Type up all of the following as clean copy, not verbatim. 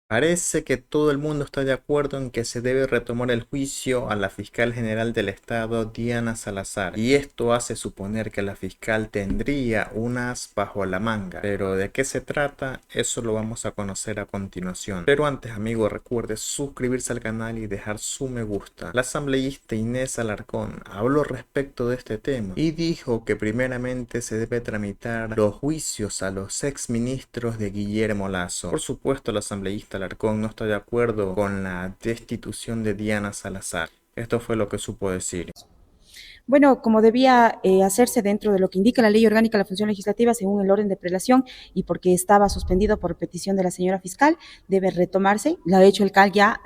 Parece que todo el mundo está de acuerdo en que se debe retomar el juicio a la fiscal general del estado, Diana Salazar, y esto hace suponer que la fiscal tendría un as bajo la manga. Pero ¿de qué se trata? Eso lo vamos a conocer a continuación. Pero antes, amigo, recuerde suscribirse al canal y dejar su me gusta. La asambleísta Inés Alarcón habló respecto de este tema y dijo que primeramente se debe tramitar los juicios a los exministros de Guillermo Lasso. Por supuesto, la asambleísta Alarcón no está de acuerdo con la destitución de Diana Salazar. Esto fue lo que supo decir. Bueno, como debía hacerse dentro de lo que indica la Ley Orgánica de la Función Legislativa, según el orden de prelación, y porque estaba suspendido por petición de la señora fiscal, debe retomarse. Lo ha hecho el CAL ya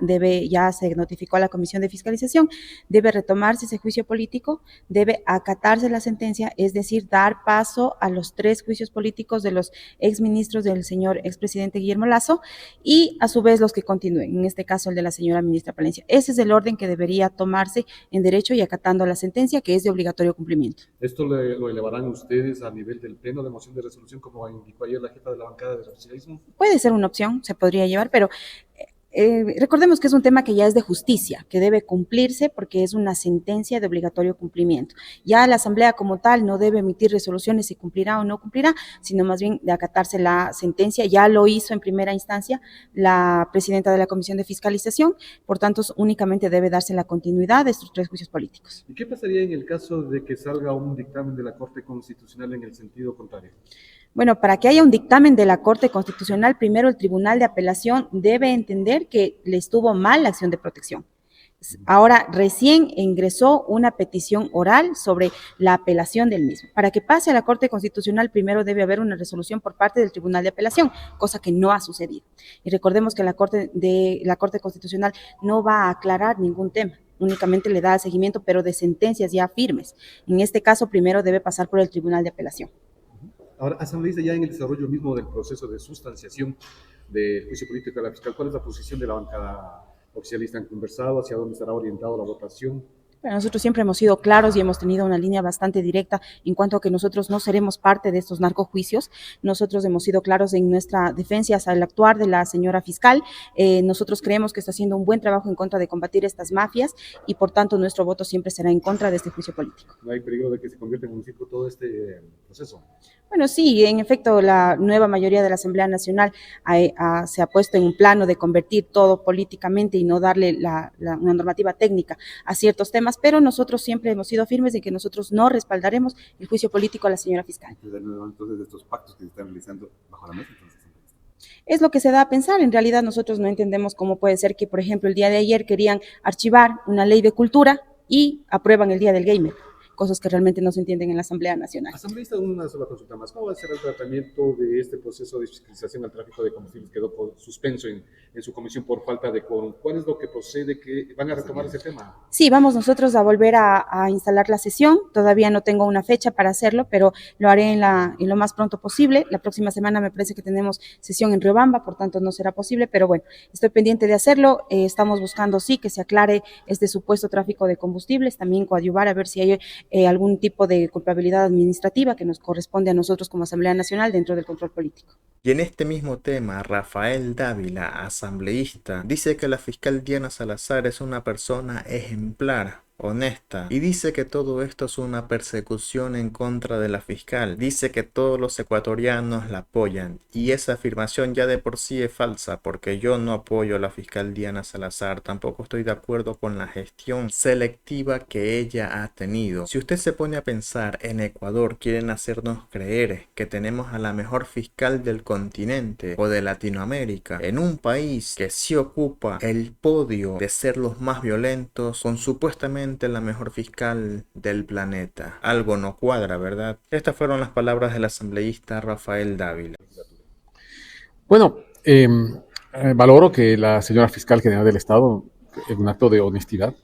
se notificó a la Comisión de Fiscalización, debe retomarse ese juicio político, debe acatarse la sentencia, es decir, dar paso a los 3 juicios políticos de los exministros del señor expresidente Guillermo Lasso y a su vez los que continúen, en este caso el de la señora ministra Palencia. Ese es el orden que debería tomarse en derecho y acatando la sentencia, que es de obligatorio cumplimiento. ¿Esto lo elevarán ustedes a nivel del pleno de moción de resolución, como indicó ayer la jefa de la bancada del oficialismo? Puede ser una opción, se podría llevar, pero recordemos que es un tema que ya es de justicia, que debe cumplirse porque es una sentencia de obligatorio cumplimiento. Ya la Asamblea como tal no debe emitir resoluciones si cumplirá o no cumplirá, sino más bien de acatarse la sentencia. Ya lo hizo en primera instancia la presidenta de la Comisión de Fiscalización, por tanto únicamente debe darse la continuidad de estos 3 juicios políticos. ¿Y qué pasaría en el caso de que salga un dictamen de la Corte Constitucional en el sentido contrario? Bueno, para que haya un dictamen de la Corte Constitucional, primero el Tribunal de Apelación debe entender que le estuvo mal la acción de protección. Ahora, recién ingresó una petición oral sobre la apelación del mismo. Para que pase a la Corte Constitucional, primero debe haber una resolución por parte del Tribunal de Apelación, cosa que no ha sucedido. Y recordemos que la Corte Constitucional no va a aclarar ningún tema, únicamente le da seguimiento, pero de sentencias ya firmes. En este caso, primero debe pasar por el Tribunal de Apelación. Ahora, asambleísta, ya en el desarrollo mismo del proceso de sustanciación del juicio político de la fiscal, ¿cuál es la posición de la bancada oficialista? ¿Han conversado hacia dónde estará orientada la votación? Pero nosotros siempre hemos sido claros y hemos tenido una línea bastante directa en cuanto a que nosotros no seremos parte de estos narcojuicios. Nosotros hemos sido claros en nuestra defensa al actuar de la señora fiscal. Nosotros creemos que está haciendo un buen trabajo en contra de combatir estas mafias y por tanto nuestro voto siempre será en contra de este juicio político. ¿No hay peligro de que se convierta en un circo todo este proceso? Bueno, sí, en efecto, la nueva mayoría de la Asamblea Nacional se ha puesto en un plano de convertir todo políticamente y no darle una normativa técnica a ciertos temas, pero nosotros siempre hemos sido firmes en que nosotros no respaldaremos el juicio político a la señora fiscal. Entonces, de estos pactos que se están realizando bajo la mesa, entonces. Es lo que se da a pensar. En realidad nosotros no entendemos cómo puede ser que, por ejemplo, el día de ayer querían archivar una ley de cultura y aprueban el Día del Gamer, cosas que realmente no se entienden en la Asamblea Nacional. Asambleísta, una sola consulta más. ¿Cómo va a ser el tratamiento de este proceso de fiscalización al tráfico de combustibles? Quedó suspenso en su comisión por falta de quórum. ¿Cuál es lo que procede? ¿Que van a retomar ese tema? Sí, vamos nosotros a volver a instalar la sesión. Todavía no tengo una fecha para hacerlo, pero lo haré en lo más pronto posible. La próxima semana me parece que tenemos sesión en Riobamba, por tanto no será posible, pero bueno, estoy pendiente de hacerlo. Estamos buscando, sí, que se aclare este supuesto tráfico de combustibles, también coadyuvar a ver si hay algún tipo de culpabilidad administrativa que nos corresponde a nosotros como Asamblea Nacional dentro del control político. Y en este mismo tema, Rafael Dávila, asambleísta, dice que la fiscal Diana Salazar es una persona ejemplar, honesta, y dice que todo esto es una persecución en contra de la fiscal. Dice que todos los ecuatorianos la apoyan, y esa afirmación ya de por sí es falsa, porque yo no apoyo a la fiscal Diana Salazar, tampoco estoy de acuerdo con la gestión selectiva que ella ha tenido. Si usted se pone a pensar, en Ecuador quieren hacernos creer que tenemos a la mejor fiscal del continente o de Latinoamérica, en un país que sí ocupa el podio de ser los más violentos, con supuestamente la mejor fiscal del planeta. Algo no cuadra, ¿verdad? Estas fueron las palabras del asambleísta Rafael Dávila. Bueno, valoro que la señora fiscal general del Estado, en un acto de honestidad,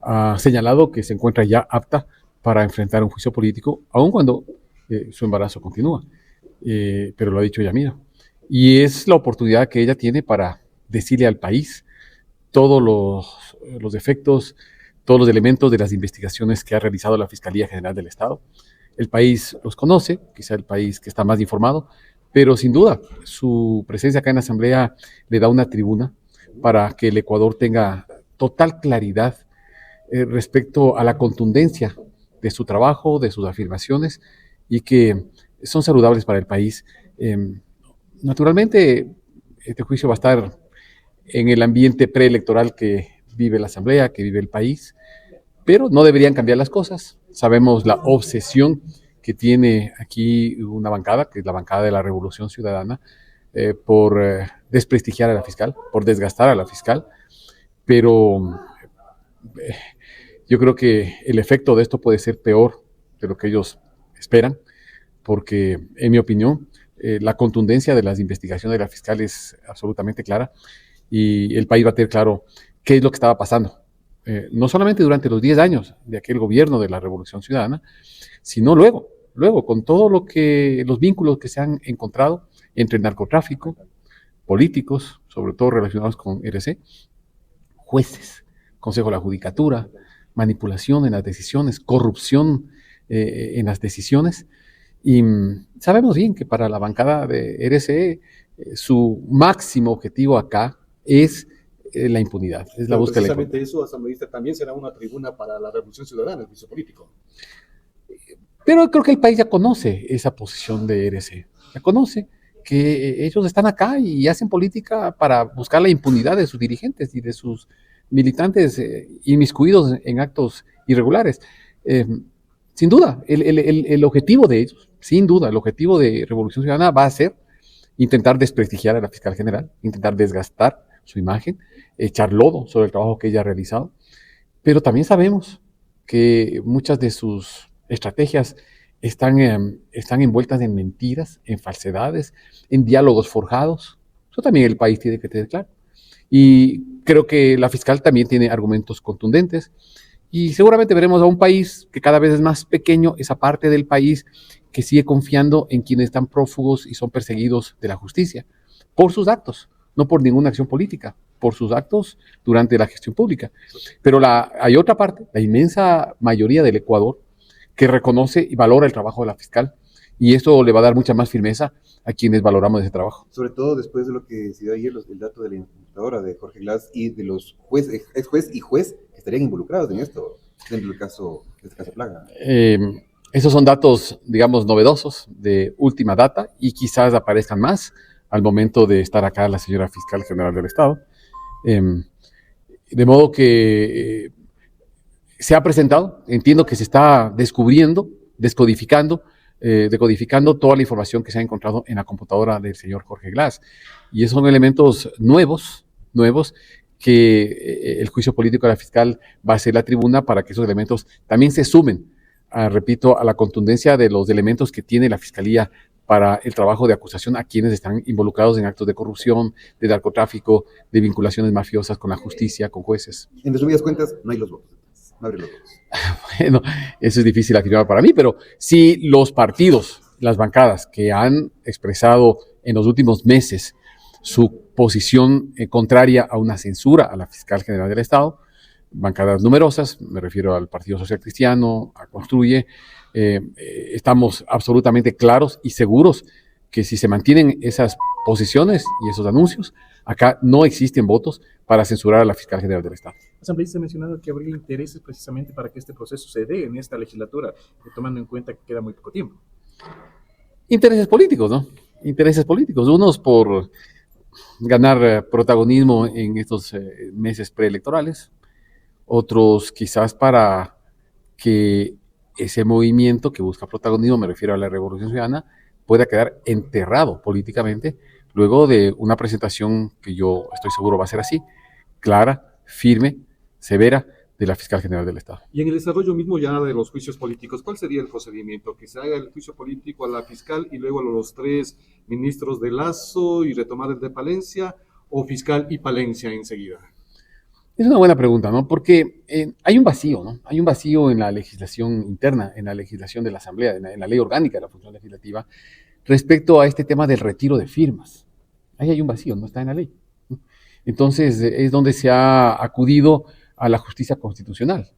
ha señalado que se encuentra ya apta para enfrentar un juicio político, aun cuando su embarazo continúa. Pero lo ha dicho ella misma. Y es la oportunidad que ella tiene para decirle al país todos los defectos, todos los elementos de las investigaciones que ha realizado la Fiscalía General del Estado. El país los conoce, quizá el país que está más informado, pero sin duda su presencia acá en la Asamblea le da una tribuna para que el Ecuador tenga total claridad respecto a la contundencia de su trabajo, de sus afirmaciones, y que son saludables para el país. Naturalmente, este juicio va a estar en el ambiente preelectoral que vive la Asamblea, que vive el país, pero no deberían cambiar las cosas. Sabemos la obsesión que tiene aquí una bancada, que es la bancada de la Revolución Ciudadana, por desprestigiar a la fiscal, por desgastar a la fiscal, pero yo creo que el efecto de esto puede ser peor de lo que ellos esperan, porque en mi opinión la contundencia de las investigaciones de la fiscal es absolutamente clara y el país va a tener claro qué es lo que estaba pasando. No solamente durante los 10 años de aquel gobierno de la Revolución Ciudadana, sino luego con todo los vínculos que se han encontrado entre el narcotráfico, políticos, sobre todo relacionados con RC, jueces, Consejo de la Judicatura, manipulación en las decisiones, corrupción en las decisiones. Y sabemos bien que para la bancada de RCE su máximo objetivo acá es la impunidad, es la búsqueda de la impunidad. Precisamente eso, asambleísta, también será una tribuna para la Revolución Ciudadana, el juicio político. Pero creo que el país ya conoce esa posición de RCE, ya conoce que ellos están acá y hacen política para buscar la impunidad de sus dirigentes y de sus militantes inmiscuidos en actos irregulares. Sin duda, el objetivo de ellos, sin duda, el objetivo de Revolución Ciudadana va a ser intentar desprestigiar a la fiscal general, intentar desgastar su imagen, echar lodo sobre el trabajo que ella ha realizado, pero también sabemos que muchas de sus estrategias están envueltas en mentiras, en falsedades, en diálogos forjados. Eso también el país tiene que tener claro. Y creo que la fiscal también tiene argumentos contundentes y seguramente veremos a un país que cada vez es más pequeño, esa parte del país que sigue confiando en quienes están prófugos y son perseguidos de la justicia por sus actos, no por ninguna acción política, por sus actos durante la gestión pública. Pero hay otra parte, la inmensa mayoría del Ecuador, que reconoce y valora el trabajo de la fiscal, y esto le va a dar mucha más firmeza a quienes valoramos ese trabajo. Sobre todo después de lo que decidió ayer el dato de la imputadora de Jorge Glass y de los ex juez y juez que estarían involucrados en esto, dentro del caso Plaga. Esos son datos, digamos, novedosos de última data y quizás aparezcan más al momento de estar acá la señora fiscal general del Estado. De modo que se ha presentado, entiendo que se está descubriendo, decodificando toda la información que se ha encontrado en la computadora del señor Jorge Glass. Y esos son elementos nuevos que el juicio político de la fiscal va a ser la tribuna para que esos elementos también se sumen, repito, a la contundencia de los elementos que tiene la fiscalía para el trabajo de acusación a quienes están involucrados en actos de corrupción, de narcotráfico, de vinculaciones mafiosas con la justicia, con jueces. En resumidas cuentas, no hay los votos. No abre los votos. Bueno, eso es difícil afirmar para mí, pero si los partidos, las bancadas que han expresado en los últimos meses su posición contraria a una censura a la fiscal general del Estado, bancadas numerosas, me refiero al Partido Social Cristiano, a Construye, estamos absolutamente claros y seguros que si se mantienen esas posiciones y esos anuncios, acá no existen votos para censurar a la fiscal general del Estado. Asambleísta ha mencionado que habría intereses precisamente para que este proceso se dé en esta legislatura, tomando en cuenta que queda muy poco tiempo. Intereses políticos, ¿no? Intereses políticos, unos por ganar protagonismo en estos meses preelectorales, otros quizás para que ese movimiento que busca protagonismo, me refiero a la Revolución Ciudadana, pueda quedar enterrado políticamente luego de una presentación que yo estoy seguro va a ser así, clara, firme, severa, de la fiscal general del Estado. Y en el desarrollo mismo ya de los juicios políticos, ¿cuál sería el procedimiento? Que se haga el juicio político a la fiscal y luego a los 3 ministros de Lazo y retomar el de Palencia, o fiscal y Palencia enseguida. Es una buena pregunta, ¿no? Porque hay un vacío, ¿no? Hay un vacío en la legislación interna, en la legislación de la Asamblea, en la ley orgánica de la función legislativa, respecto a este tema del retiro de firmas. Ahí hay un vacío, no está en la ley. Entonces, es donde se ha acudido a la justicia constitucional,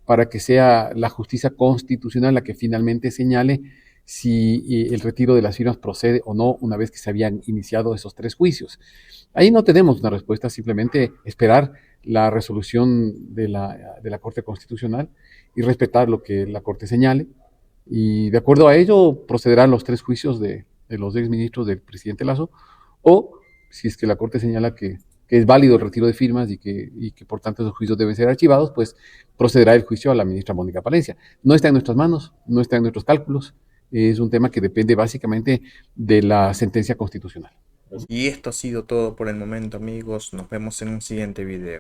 para que sea la justicia constitucional la que finalmente señale si el retiro de las firmas procede o no una vez que se habían iniciado esos 3 juicios. Ahí no tenemos una respuesta, simplemente esperar la resolución de la Corte Constitucional y respetar lo que la Corte señale. Y de acuerdo a ello procederán los 3 juicios de los exministros del presidente Lasso, o si es que la Corte señala que es válido el retiro de firmas y que por tanto esos juicios deben ser archivados, pues procederá el juicio a la ministra Mónica Palencia. No está en nuestras manos, no está en nuestros cálculos, es un tema que depende básicamente de la sentencia constitucional. Y esto ha sido todo por el momento, amigos. Nos vemos en un siguiente video.